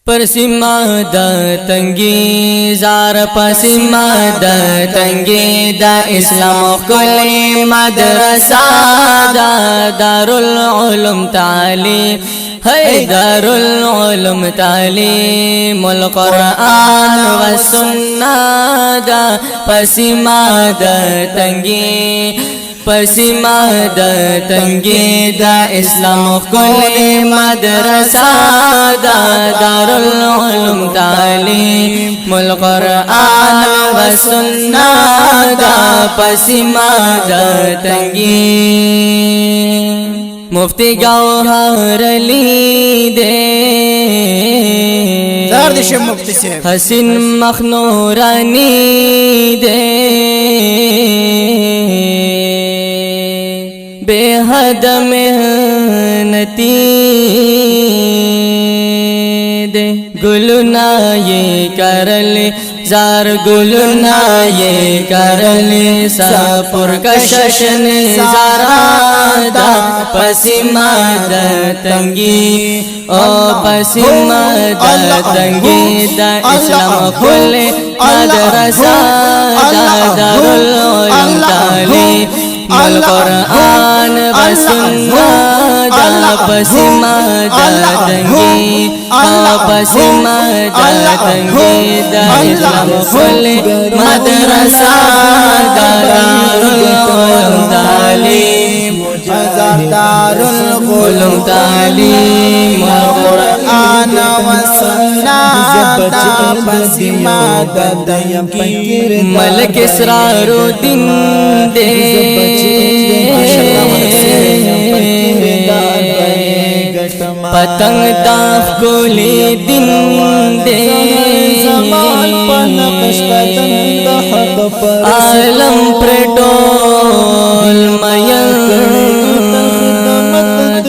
परसिमा the तंगी jar परसिमा the तंगी the इस्लाम कुली मदरसा दारुल उलूम तालीम है दारुल उलूम तालीमुल कुरान व सुन्नह द परसिमा द तंगी परसिमा द तंगी द इस्लाम कुली मदरसा दारुल उलूम तालीमुल कुरान व सुन्नह द परसिमा द तंगी मुफ्ती गौहर अली दे मुफ्ती से हसीन मखनूरानी दे बेहद मेहनती दे गुलना ये करले जार गुलना ये करले सापुर कशशन जारादा पसीमा द तंगी ओ पसीमा द तंगी द इस्लाम कुली मदरसा दारुल उलूम तालीमुल कुरान व सुन्नह द पसीमा द तंगी पसीमा द तंगी द इस्लाम कुली मदरसा दारुल उलूम तालीमुल कुरान व सुन्नह द पसीमा द तंगी मलिक इसरारुद्दीन दे पतंग ताफ कुली दिन दे आलम पेट्रोल मयंक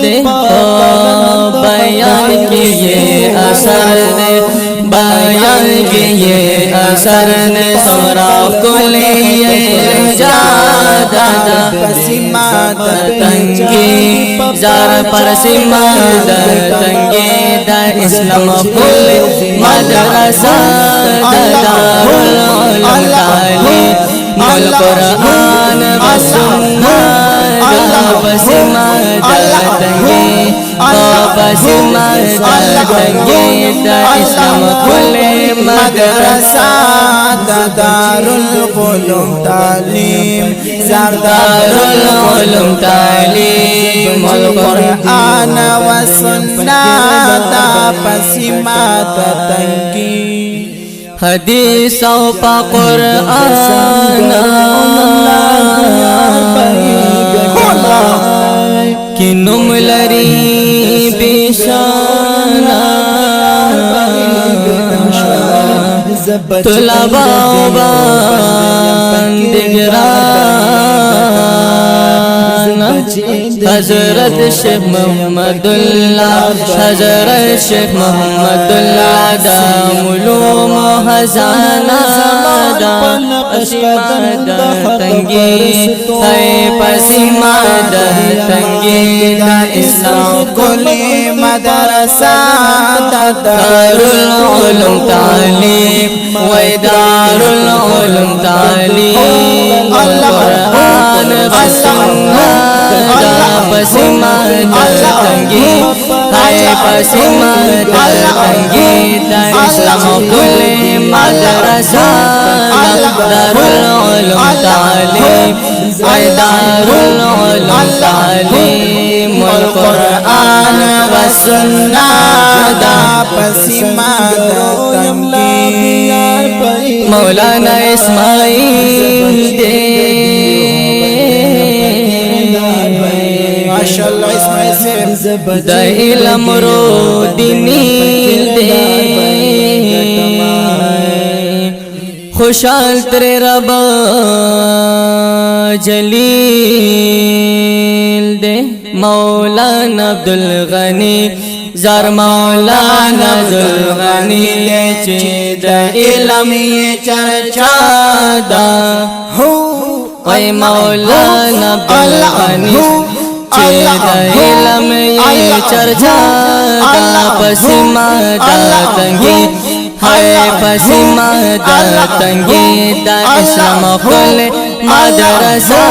दे बयान के ये असर दे बयान के ये असर ने सोरा कुली जादा पसीमा द तंगी जार परसिमा द तंगी द इस्लाम कुली मदरसा दारुल उलूम तालीमुल कुरान व सुन्नह द पसीमा द तंगी पसीमा द तंगी द इस्लाम कुली मदरसा दारुल उलूम तालीम दारुल उलूम तालीमुल कुरान व सुन्नह द पसीमा द तंगी हदीस पा कुरान कि नुमलरी बिशाना तुलबा हजरत शेख मोहम्मदुल्लाह हजरत शेख मोहम्मदुल्लाह दामुलूम खजाना दा तंगी है पसीमा द तंगी द इस्लाम कुली मदरसा दारुल उलूम तालीम व दारुल उलूम तालीमुल कुरान व सुन्नह द पसीमा द तंगी है पसीमा द तंगी द इस्लाम कुली मदरसा दारुल उलूम तालीम व दारुल उलूम तालीमुल कुरान व सुन्नह द पसीमा द तंगी मौलाना इस्माइल दे माशाअल्लाह इस्माइल से द इल्म रोदिनी दे खुशाल तेरे रब जलील दे मौलाना अब्दुल गनी जार मौलाना अब्दुल गनी चेद इल्म ये चर्चा दा हो मौलाना अब्दुल गनी چې د علم یې چرچا دا پسیما دا تنګي ہے پسیما دا تنګي دا اسلام خپل مدرسه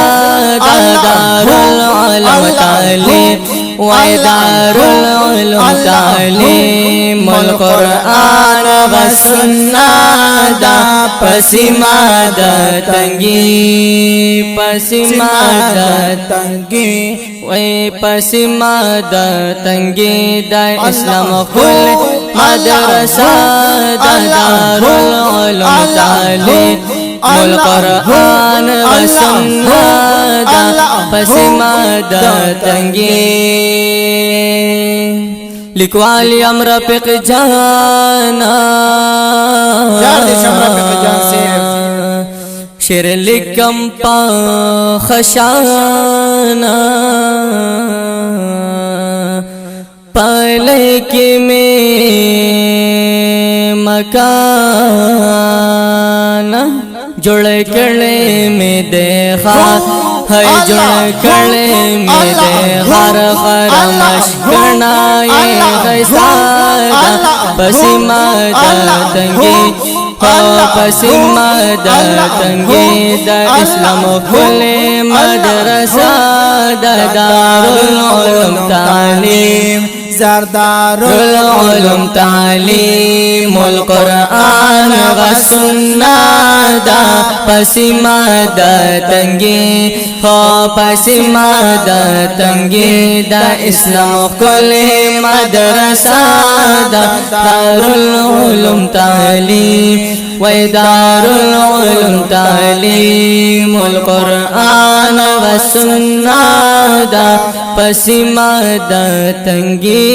دا دارالعلوم تعلیم وای دارالعلوم تعلیم القرآن و سنت دا پسیما دا تنګي پسیما دا تنگی وای پسیما دا تنګي دا اسلام خپل مدرسه دا دارالعلوم تعلیم القرآن و سنت دا پسیما دا تنګي لیکوالی امر پق جانا یار دې شمرا پق جان سے شیر لکم پا خشانا پالے کی میں مکان جڑ کڑے میں دیکھا ہے جڑ کڑے میں دیکھا خرمش کرنا یہ غیسادہ پسیما دا تنگی پسیما دا تنگی دا اسلام کل مدرسہ دا دارالعلوم تعلیم دارالعلوم تعلیم القرآن و سنت دا پسیما دا تنگی پسیما دا تنگی دا اسلام کل مدرسہ دا دارالعلوم تعلیم وای دارالعلوم تعلیم القرآن و سنت دا پسیما دا تنگی